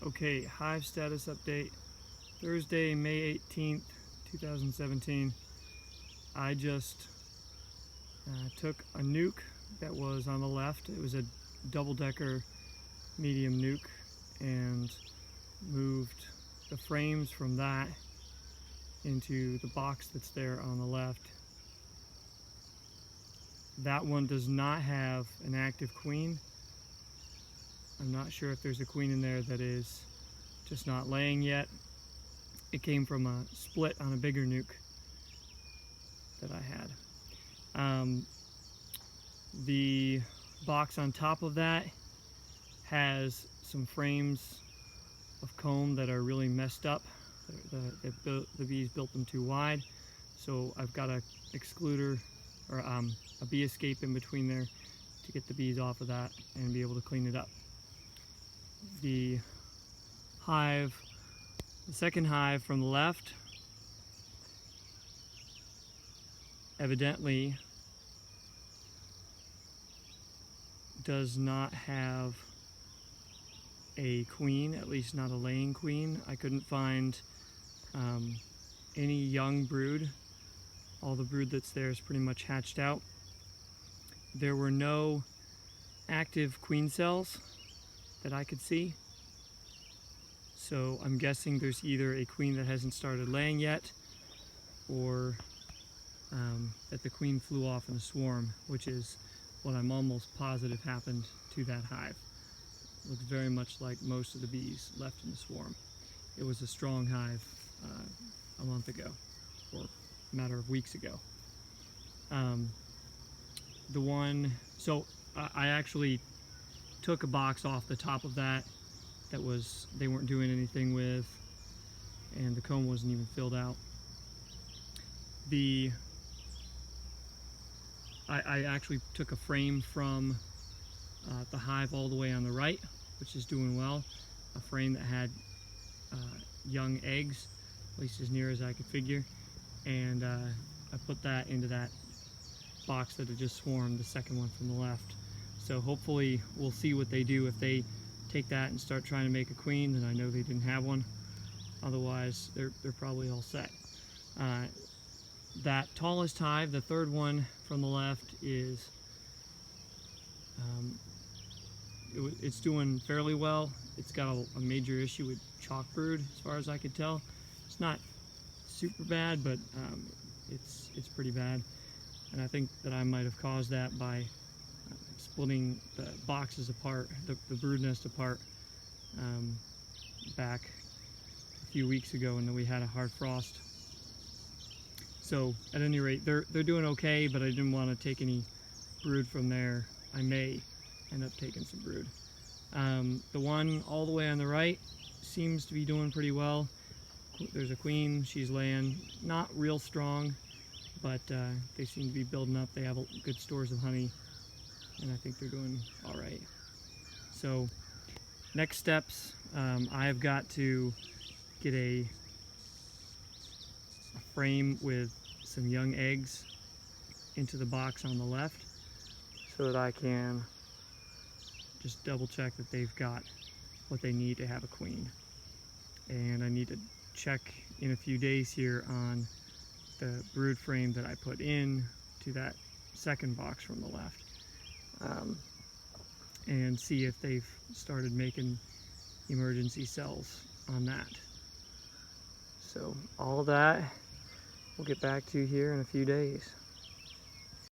Okay, Hive status update. Thursday, May 18th, 2017. I just took a nuke that was on the left. It was a double-decker medium nuke, and moved the frames from that into the box that's there on the left. That one does not have an active queen. I'm not sure if there's a queen in there that is just not laying yet. It came from a split on a bigger nuke that I had. The box on top of that has some frames of comb that are really messed up. The bees built them too wide, so I've got a excluder or a bee escape in between there to get the bees off of that and be able to clean it up. The hive, the second hive from the left, evidently does not have a queen, at least not a laying queen. I couldn't find any young brood. All the brood that's there is pretty much hatched out. There were no active queen cells that I could see, so I'm guessing there's either a queen that hasn't started laying yet, or that the queen flew off in a swarm, which is what I'm almost positive happened to that hive. It looks very much like most of the bees left in the swarm. It was a strong hive a month ago, or a matter of weeks ago. I actually took a box off the top of that they weren't doing anything with, and the comb wasn't even filled out. I actually took a frame from the hive all the way on the right, which is doing well. A frame that had young eggs, at least as near as I could figure, and I put that into that box that had just swarmed, the second one from the left. So hopefully we'll see what they do. If they take that and start trying to make a queen, then I know they didn't have one. Otherwise, they're probably all set. That tallest hive, the third one from the left, is it's doing fairly well. It's got a major issue with chalk brood, as far as I could tell. It's not super bad, but it's pretty bad. And I think that I might have caused that by splitting the boxes apart, the brood nest apart, back a few weeks ago, and then we had a hard frost. So at any rate, they're doing okay, but I didn't want to take any brood from there. I may end up taking some brood. The one all the way on the right seems to be doing pretty well. There's a queen, she's laying, not real strong, but they seem to be building up. They have good stores of honey, and I think they're doing all right. So next steps, I've got to get a frame with some young eggs into the box on the left, so that I can just double check that they've got what they need to have a queen. And I need to check in a few days here on the brood frame that I put in to that second box from the left, and see if they've started making emergency cells on that. So all of that we'll get back to here in a few days.